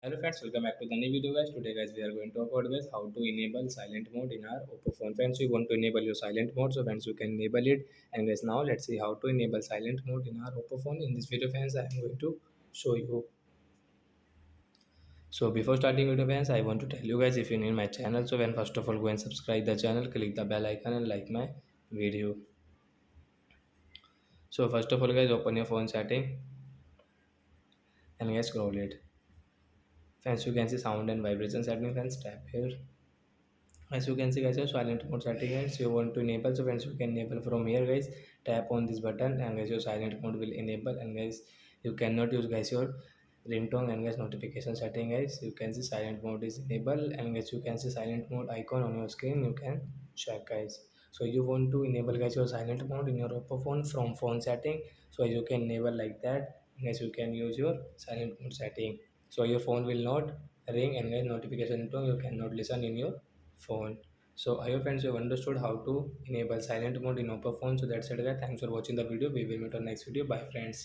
Hello friends, welcome back to the new video guys. Today guys we are going to talk about guys how to enable silent mode in our Oppo phone. Friends, you want to enable your silent mode, so friends you can enable it. And guys now let's see how to enable silent mode in our Oppo phone. In this video friends I am going to show you. So before starting video friends, I want to tell you guys if you need my channel, so when first of all go and subscribe the channel, click the bell icon and like my video. So first of all guys open your phone setting and guys scroll it. Friends you can see sound and vibration setting. Friends tap here. As you can see guys, your silent mode setting and you want to enable, so friends you can enable from here guys. Tap on this button and guys your silent mode will enable. And guys you cannot use guys your ringtone and guys notification setting. Guys you can see silent mode is enabled and guys you can see silent mode icon on your screen. You can check guys. So you want to enable guys your silent mode in your Oppo phone from phone setting, so you can enable like that. And guys you can use your silent mode setting, so your phone will not ring and guys notification tone you cannot listen in your phone. So I hope friends you have understood how to enable silent mode in Oppo phone. So that's it guys, thanks for watching the video. We will meet on next video. Bye friends.